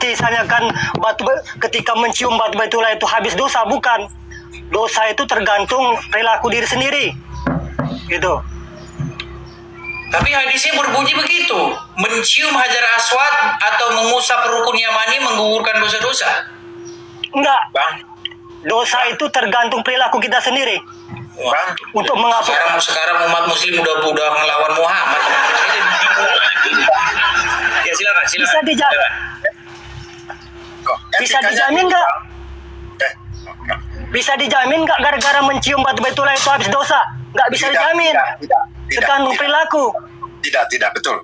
berarti misalnya kan ketika mencium batu baitulah itu habis dosa, bukan. Dosa itu tergantung perilaku diri sendiri. Gitu. Tapi hadisnya berbunyi begitu, mencium hajar aswad atau mengusap rukun yamani menggugurkan dosa-dosa. Enggak. Bang, Dosa itu tergantung perilaku kita sendiri. Bang, Untuk mengapa? Sekarang umat muslim udah ngelawan Muhammad. Ya silakan. Bisa dijamin. Bisa dijamin nggak? Bisa dijamin nggak gara-gara mencium batu baitulah itu habis dosa? Nggak bisa dijamin. Tergantung perilaku. Tidak, betul.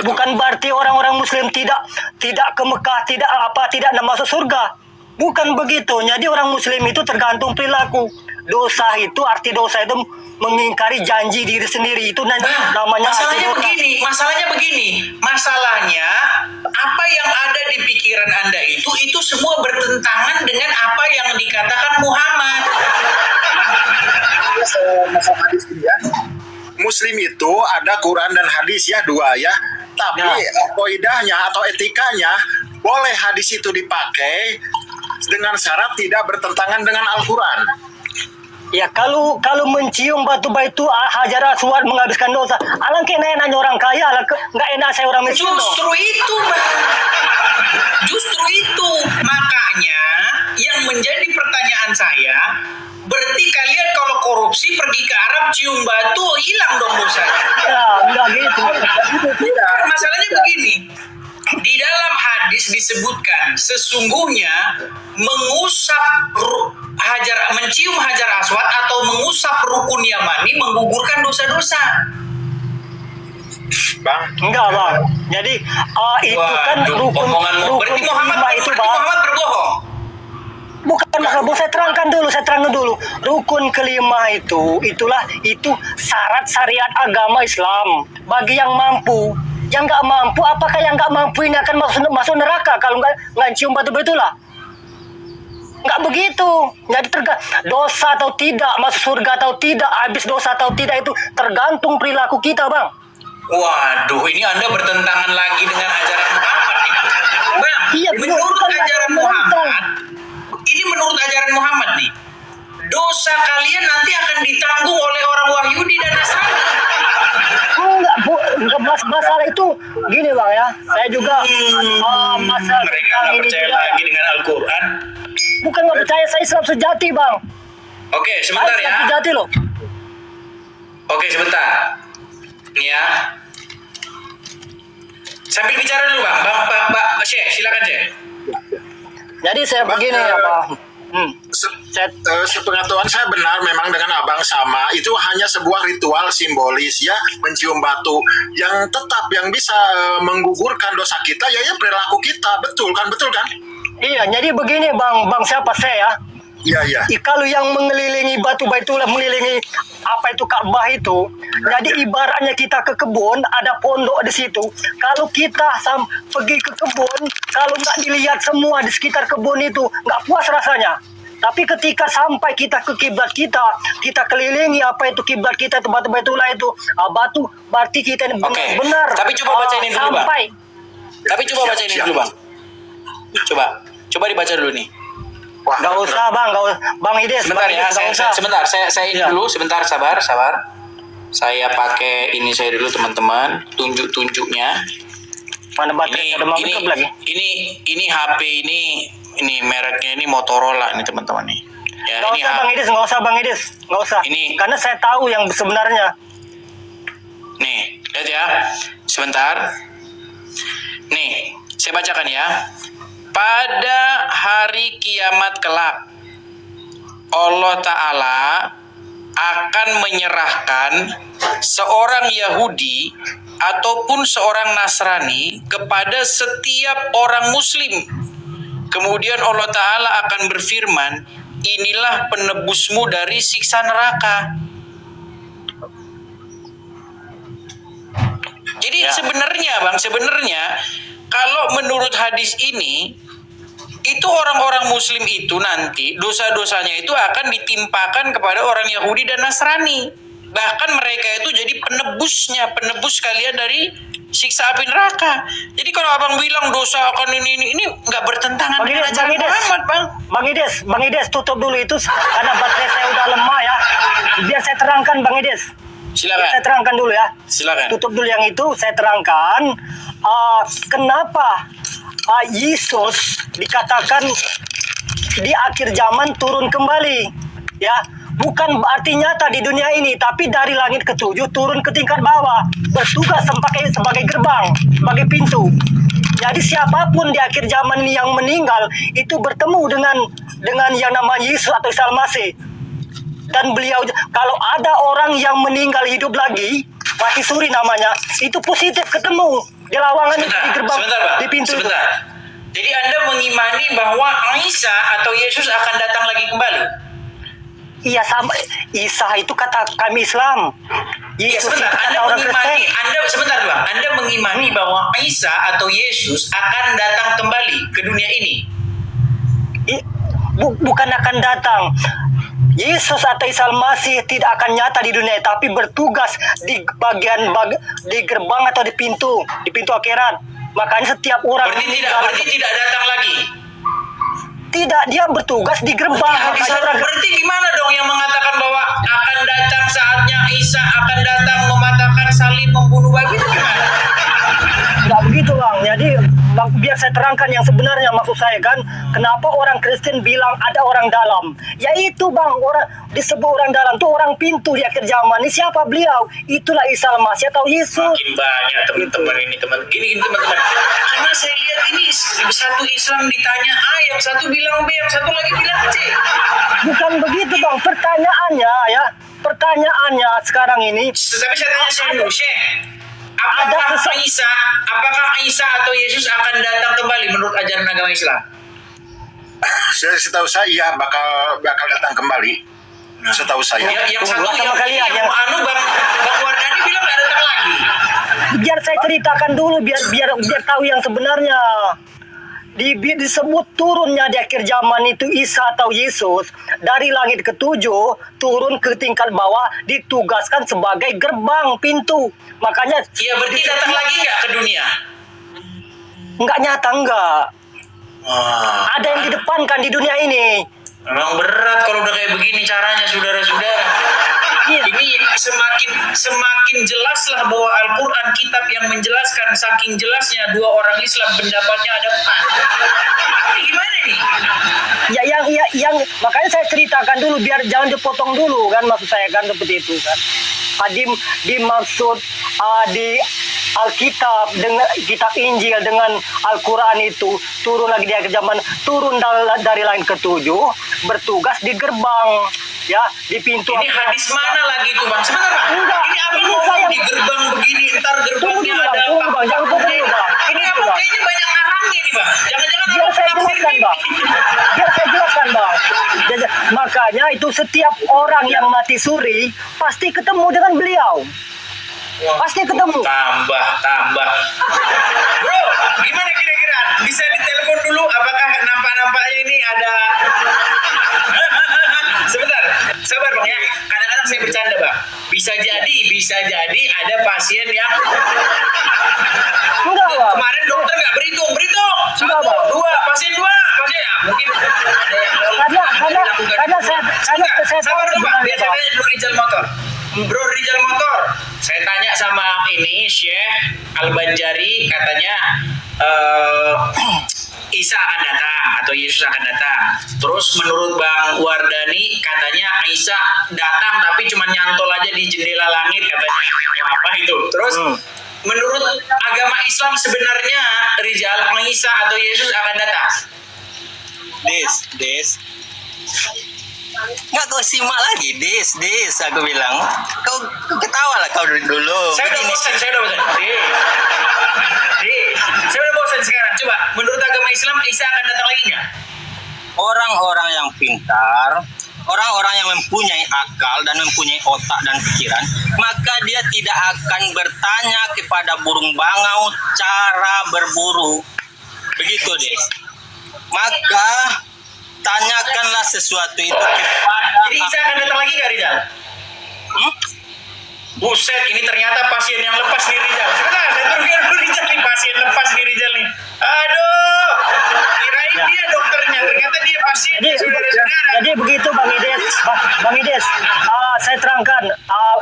Bukan berarti orang-orang muslim tidak ke Mekah, tidak masuk surga. Bukan begitu. Jadi orang muslim itu tergantung perilaku. Dosa itu, arti dosa itu mengingkari janji diri sendiri. Itu namanya Masalahnya begini. Masalahnya apa yang ada di pikiran Anda itu semua bertentangan dengan apa yang dikatakan Muhammad. Masalah hadis ini ya. Muslim itu ada Quran dan hadis ya, dua ya. Tapi qaidahnya atau etikanya boleh hadis itu dipakai dengan syarat tidak bertentangan dengan Al-Quran. Ya kalau mencium batu baitu hajar aswad menghabiskan dosa. Alangkah enak orang kaya, nggak enak saya orang miskin. Justru itu makanya yang menjadi pertanyaan saya, berarti kalian kalau korupsi pergi ke Arab cium batu hilang dong dosa. Ya enggak gitu. Masalahnya begini. Di dalam hadis disebutkan sesungguhnya mencium hajar aswad atau mengusap rukun yamani menggugurkan dosa-dosa. Bang, Enggak bang. Jadi itu kan rukun berarti Muhammad itu bang. berbohong. Bukan masalah, saya terangkan dulu. Rukun kelima itu syarat syariat agama Islam bagi yang mampu. Yang nggak mampu, apakah yang nggak mampu ini akan masuk neraka kalau nggak cium batu baitulah? Nggak begitu. Jadi dosa atau tidak, masuk surga atau tidak, habis dosa atau tidak itu tergantung perilaku kita, bang. Waduh, ini Anda bertentangan lagi dengan ajaran Muhammad. Bang, Iya, menurut ajaran Muhammad nih, dosa kalian nanti akan ditanggung oleh orang Wahyudi dan Nasrani. Enggak, masalah itu gini bang ya. Saya juga masalah mereka nggak percaya lagi dengan Al-Quran. Bukan nggak percaya, saya Islam sejati bang. Oke, sebentar Islam ya. sejati loh. Oke, sebentar. Nih ya. Sambil bicara dulu bang. Bang Syekh, silakan Syekh. Jadi saya begini ya pak. Sepengetahuan saya benar memang dengan abang sama, itu hanya sebuah ritual simbolis ya, mencium batu yang tetap yang bisa menggugurkan dosa kita ya perilaku kita, betul kan? Iya, jadi begini bang siapa saya? Iya. Kalau yang mengelilingi batu baitulah, mengelilingi apa itu Ka'bah itu, jadi ibaratnya kita ke kebun, ada pondok di situ. Kalau kita pergi ke kebun, kalau nggak dilihat semua di sekitar kebun itu, nggak puas rasanya. Tapi ketika sampai kita ke kiblat kita kelilingi apa itu kiblat kita itu batu baitulah itu, batu berarti kita ini benar-benar. Tapi coba baca ini dulu bang. Coba dibaca dulu nih. Nggak usah bang, bang Ides. Sebentar ya, saya ini dulu, sebentar, sabar. Saya pakai ini saya dulu teman-teman, tunjuknya. Mana baterai? Ini HP ini mereknya ini Motorola nih teman-teman nih. Ya, nggak usah bang Idis, nggak usah. Ini karena saya tahu yang sebenarnya. Nih, lihat ya, sebentar. Nih, saya bacakan ya. Pada hari kiamat kelak, Allah Ta'ala akan menyerahkan seorang Yahudi ataupun seorang Nasrani kepada setiap orang Muslim. Kemudian Allah Ta'ala akan berfirman, inilah penebusmu dari siksa neraka. Jadi sebenarnya kalau menurut hadis ini, itu orang-orang Muslim itu nanti dosa-dosanya itu akan ditimpakan kepada orang Yahudi dan Nasrani. Bahkan mereka itu jadi penebus kalian dari siksa api neraka. Jadi kalau abang bilang dosa akan ini nggak bertentangan dengan ajaran Muhammad, Bang. Bang Ides, tutup dulu itu karena baterai saya udah lemah ya. Biar saya terangkan, Bang Ides. Silakan. Saya terangkan dulu ya. Silakan. Tutup dulu yang itu, saya terangkan kenapa Yesus dikatakan di akhir zaman turun kembali, ya. Bukan berarti nyata di dunia ini, tapi dari langit ketujuh turun ke tingkat bawah, bertugas sebagai gerbang, sebagai pintu. Jadi siapapun di akhir zaman ini yang meninggal itu bertemu dengan yang namanya Yesus atau Isa Al-Masih. Dan beliau, kalau ada orang yang meninggal hidup lagi, mati suri namanya, itu positif ketemu di lawangan itu, di gerbang, Bang. di pintu itu. Jadi Anda mengimani bahwa Isa atau Yesus akan datang lagi kembali? Iya, sama. Isa itu kata kami Islam. Yesus itu kata Anda orang Kristen. Anda mengimani bahwa Isa atau Yesus akan datang kembali ke dunia ini? Bukan akan datang. Yesus atau Isa Al-Masih tidak akan nyata di dunia, tapi bertugas di di gerbang atau di pintu akhirat. Makanya setiap orang berarti tidak datang lagi. Tidak, dia bertugas di gerbang. Berarti gimana dong yang mengatakan bahwa akan datang saatnya Isa akan datang mematahkan salib, membunuh babi, itu gimana? Enggak begitu, Bang. Jadi biar saya terangkan yang sebenarnya maksud saya kan, kenapa orang Kristen bilang ada orang dalam? Yaitu, Bang, orang disebut orang dalam itu orang pintu di akhir zaman. Ini siapa beliau? Itulah Isa Al-Masih atau Yesus. Makin banyak teman-teman ini gini teman-teman. Karena saya lihat ini satu Islam ditanya A, yang satu bilang B, yang satu lagi bilang C. Bukan begitu, Bang. Pertanyaannya sekarang ini. Tapi saya tanya saya dulu, Syekh. Apakah Isa atau Yesus akan datang kembali menurut ajaran agama Islam? Setahu saya bakal datang kembali. Setahu saya. Yang satu sama kalian yang Bang Wardani bilang nggak datang lagi. Biar saya ceritakan dulu biar tahu yang sebenarnya. Disebut turunnya di akhir zaman itu Isa atau Yesus dari langit ketujuh turun ke tingkat bawah, ditugaskan sebagai gerbang pintu. Makanya Iya, berarti datang lagi nggak ke dunia? Nggak nyata, enggak. Ada yang di depan kan di dunia ini. Memang berat kalau udah kayak begini caranya, saudara-saudara. Iya. Ini semakin jelaslah bahwa Al-Quran kitab yang menjelaskan, saking jelasnya dua orang Islam pendapatnya ada empat. Ini gimana nih? Ya yang makanya saya ceritakan dulu biar jangan dipotong dulu kan, maksud saya kan seperti itu kan. Dimaksud di Alkitab dengan kitab Injil dengan Al-Quran itu turun lagi di akhir zaman, turun dari langit ketujuh, bertugas di gerbang, ya, di pintu. Ini hadis mana lagi tuh, Bang? Sebentar, Bang. Enggak, Ini apa ini ngomong saya di gerbang begini, ntar gerbangnya Bang, ada tunggu, Bang, jangan potong dulu, Bang. Ini apa kayaknya banyak arangnya nih, Bang? Jangan-jangan Biar ada saya penafsir jelaskan, ini. Bang. Makanya itu setiap orang yang mati suri pasti ketemu dengan beliau. Pasti ketemu. Tambah. Bro, gimana kira-kira? Bisa ditelepon dulu? Apakah nampak-nampaknya ini ada? Sebentar, sabar Bang ya. Kadang-kadang saya bercanda Bang. Bisa jadi ada pasien yang Enggak, Bang. kemarin dokter nggak berhitung. Enggak, Bang. Pasien dua. Ya, mungkin ada yang Karena saya sabar dulu Bang. Biar saya Bang. tanya dulu Rijal Motor. Bro Rijal Motor, saya tanya sama ini Syekh Al-Banjari, katanya Isa akan datang atau Yesus akan datang. Terus menurut Bang Wardani katanya Isa datang tapi cuma nyantol aja di jendela langit katanya. Apa itu? Terus menurut agama Islam sebenarnya Rijal, Isa atau Yesus akan datang? Des. Nggak kau simak lagi, Des, aku bilang. Kau ketawa lah kau dulu. Saya udah bosan. Saya udah bosan sekarang. Coba, menurut agama Islam, Isa akan datang lagi nggak? Orang-orang yang pintar, orang-orang yang mempunyai akal dan mempunyai otak dan pikiran, maka dia tidak akan bertanya kepada burung bangau cara berburu. Begitu, Des. Maka tanyakanlah sesuatu itu kepada. Jadi Isa akan datang lagi nggak, Rizal? Buset, ini ternyata pasien yang lepas nih Rizal. Sebentar, saya turunkan dulu Rizal nih, pasien lepas nih Rizal nih. Aduh, kirain dia dokternya, ternyata dia pasien. Saudara-saudara. Jadi begitu Bang Ides, saya terangkan,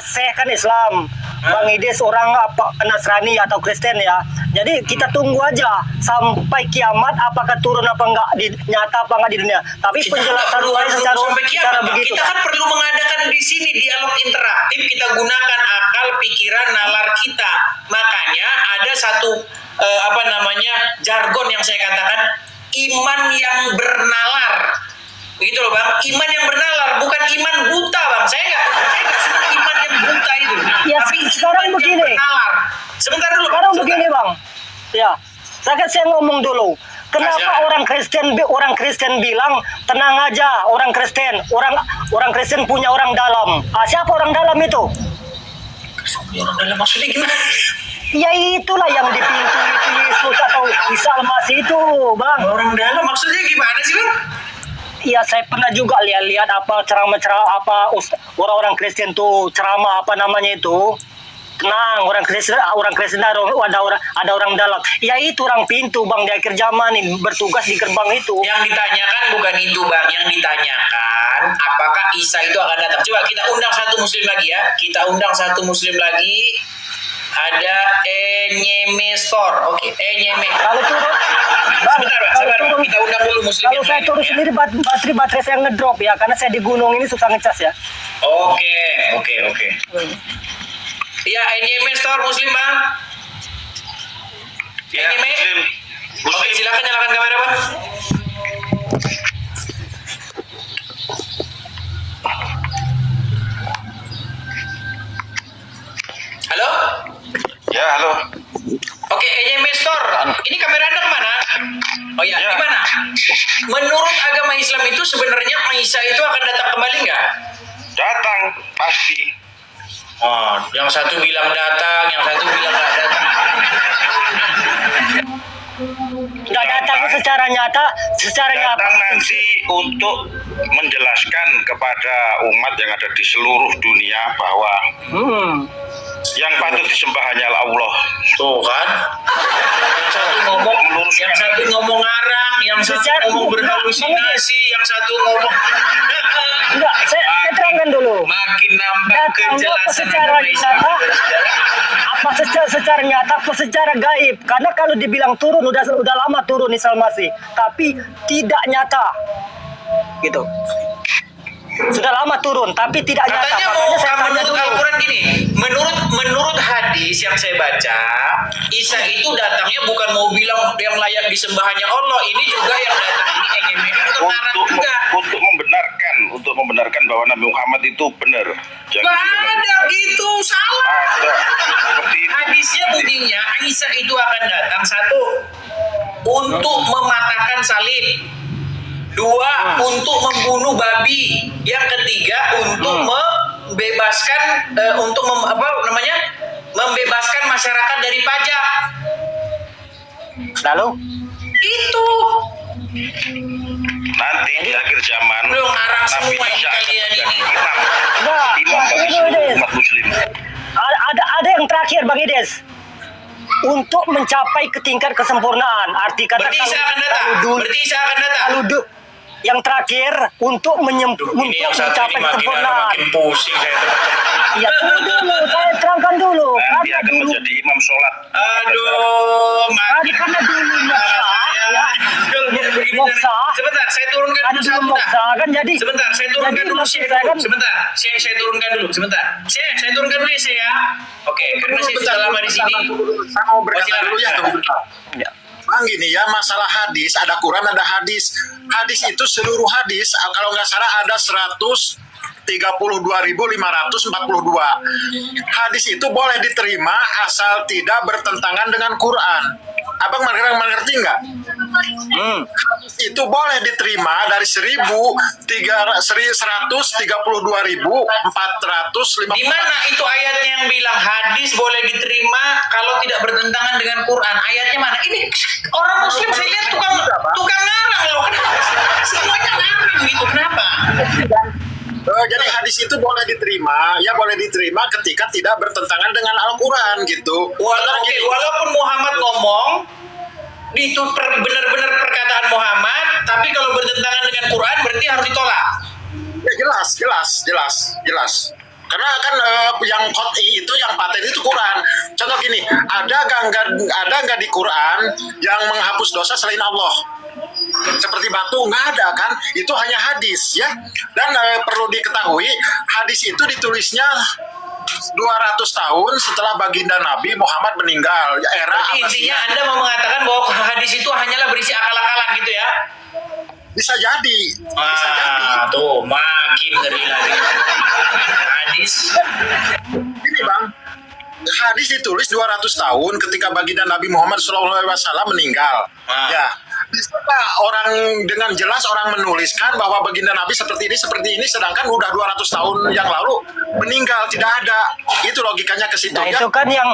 saya kan Islam, Bang Ides orang apa Nasrani atau Kristen ya. Jadi kita tunggu aja sampai kiamat apakah turun apa enggak nyata apa enggak di dunia. Tapi Kita penjelasan perlu saya secara sampai kiamat, Bang. begitu. Kita kan perlu mengadakan di sini dialog interaktif. Kita gunakan akal, pikiran, nalar kita. Makanya ada satu jargon yang saya katakan iman yang bernalar. Begitu loh Bang, iman yang bernalar bukan iman buta Bang. Saya nggak suka iman yang buta itu. Ya, Tapi sekarang iman begini. yang bernalar. Sebentar dulu. Sekarang sebentar. begini Bang, ya, saya ngomong dulu. Kenapa Aja. orang Kristen bilang tenang aja, orang Kristen punya orang dalam. Siapa orang dalam itu? Orang dalam maksudnya gimana? Ya itulah yang di pintu itu Yesus atau Isa Al-Masih itu, Bang. Orang dalam maksudnya gimana sih Bang? Iya, saya pernah juga lihat apa ceramah-ceramah apa orang-orang Kristen tuh ceramah apa namanya itu. Tenang, orang Kristen ada orang dalam. Ya itu orang pintu Bang di akhir zaman ini bertugas di gerbang itu. Yang ditanyakan bukan itu Bang, yang ditanyakan apakah Isa itu akan datang. Coba kita undang satu muslim lagi ya. Kita undang satu muslim lagi. Ada Enyeme Store. Oke, Enyeme. Kalau turun, Bang, Sebentar, Bang, kalau sabar, Bang. turun, Kita undang dulu muslim kalau yang saya lain, turun ya. sendiri baterai saya ngedrop ya karena saya di gunung ini susah ngecas ya. Oke. Ya, Enyeme Store muslim Bang. Ya, Enyeme. Muslim. Oke, silakan nyalakan kamera Bang. Halo? Ya, halo. Oke, Enyeme Store. Ini kamera Anda kemana? Oh ya, Ya. gimana? Menurut agama Islam itu sebenarnya Isa itu akan datang kembali nggak? Datang pasti. Oh, yang satu bilang datang, yang satu bilang nggak datang. Nggak datang secara nyata, Datang nanti untuk menjelaskan kepada umat yang ada di seluruh dunia bahwa yang patut disembah hanyalah Allah. Tuh kan? Yang satu ngomong ngarang, yang satu ngomong berhalusinasi, yang satu ngomong Enggak, saya terangkan dulu. makin nampak Datangnya apa kejelasan secara agama Islam. nyata, apa secara nyata, apa secara gaib. Karena kalau dibilang turun, udah lama turun Isa Al-Masih, tapi tidak nyata, gitu. Sudah lama turun, tapi tidak nyata. Katanya Makanya saya tanya menurut dulu. Al-Quran gini, menurut hadis yang saya baca, Isa itu datangnya bukan mau bilang yang layak disembah hanya Allah, ini juga yang datang ini Enyeme untuk ngarang juga. Untuk membenarkan bahwa Nabi Muhammad itu benar. Gak ada gitu, salah. Ada. Seperti itu. Hadisnya bunyinya Isa itu akan datang satu untuk mematahkan salib, dua untuk membunuh babi, yang ketiga untuk membebaskan membebaskan masyarakat dari pajak. Lalu, Itu Nanti di akhir zaman lu ngarang Nabi semua Isa akan kalian menjadi ini. enggak, imam bagi ini seluruh Ides. umat muslim. Ada yang terakhir Bang Ides. Untuk mencapai ke tingkat kesempurnaan, arti kata Berarti Isa akan datang. kalau yang terakhir untuk Ini yang satu mencapai ini makin kesempurnaan. makin pusing saya. Ya tunggu dulu, saya terangkan dulu. Nanti Karena akan dulu, menjadi imam sholat. Aduh, makin karena dulu begini Moksa. Sebentar, saya turunkan Ada dulu dulu satu dah. moksa kan jadi. Sebentar, saya turunkan jadi dulu maksud Syekh saya dulu. kan, Sebentar, saya turunkan dulu. Sebentar. Saya turunkan dulu ya Syekh ya. Oke, karena saya sudah lama di sini. Saya mau berkata silakan, dulu ya, silakan. tunggu bentar. Bang gini ya, masalah hadis, ada Quran, ada hadis. Hadis itu seluruh hadis, kalau nggak salah ada 132.542. Hadis itu boleh diterima asal tidak bertentangan dengan Quran. Abang mengerti nggak? Itu boleh diterima dari 132.450. Di mana itu ayatnya yang bilang hadis boleh diterima kalau tidak bertentangan dengan Quran? Ayatnya mana? Ini orang Muslim saya lihat tukang ngarang loh. Kenapa? Semuanya ngarang gitu. Kenapa? Jadi hadis itu boleh diterima, ya boleh diterima ketika tidak bertentangan dengan Al-Quran gitu. Oke, walaupun Muhammad ngomong itu benar-benar perkataan Muhammad, tapi kalau bertentangan dengan Quran berarti harus ditolak. Ya jelas. Karena kan yang qat'i itu, yang paten itu Quran. Contoh gini, ada nggak di Quran yang menghapus dosa selain Allah? Seperti batu, nggak ada kan? Itu hanya hadis ya. Dan perlu diketahui, hadis itu ditulisnya 200 tahun setelah baginda Nabi Muhammad meninggal. Ya, era Berarti intinya Anda mau mengatakan bahwa hadis itu hanyalah berisi akal-akalan gitu ya? bisa jadi. Tuh makin ngeri lagi. Hadis. Ini Bang, hadis ditulis 200 tahun ketika baginda Nabi Muhammad SAW meninggal. Ya, bisakah orang dengan jelas orang menuliskan bahwa baginda Nabi seperti ini, sedangkan udah 200 tahun yang lalu meninggal, tidak ada. Itu logikanya ke situ Nah ya. itu kan yang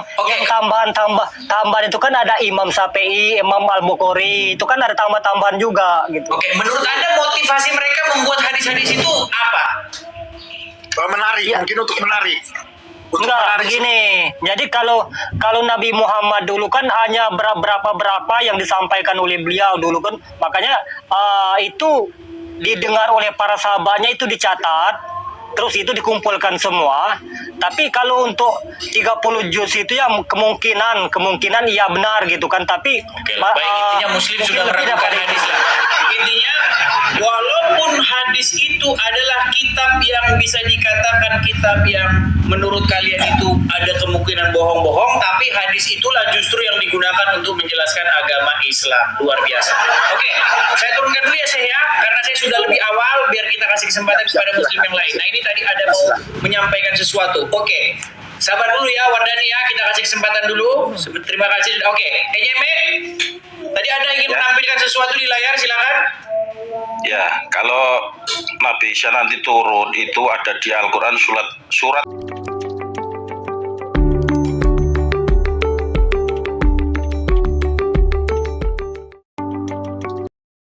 tambahan itu kan ada Imam Syafi'i, Imam Al-Bukhari, itu kan ada tambahan juga gitu. Oke, menurut Anda motivasi mereka membuat hadis-hadis itu apa? Menarik, mungkin untuk menarik. Enggak, begini. Jadi kalau Nabi Muhammad dulu kan hanya berapa yang disampaikan oleh beliau dulu kan. Makanya itu didengar oleh para sahabatnya, itu dicatat. Terus itu dikumpulkan semua. Tapi kalau untuk 30 juz itu ya kemungkinan iya benar gitu kan. Tapi Oke, baik, intinya Muslim sudah meragukan hadis lah. Intinya walaupun hadis itu adalah kitab yang bisa dikatakan kitab yang menurut kalian itu ada kemungkinan bohong-bohong, tapi hadis itulah justru yang digunakan untuk menjelaskan agama Islam. Luar biasa. Oke, saya turunkan dulu ya saya, karena saya sudah lebih awal biar kita kasih kesempatan kepada Muslim yang lain. Nah ini tadi ada mau menyampaikan sesuatu. Oke, sabar dulu ya Wardani ya, kita kasih kesempatan dulu. Terima kasih. Oke, Enyeme, tadi ada ingin menampilkan sesuatu di layar, silakan. Ya, kalau Nabi Isa nanti turun itu ada di Al-Quran surat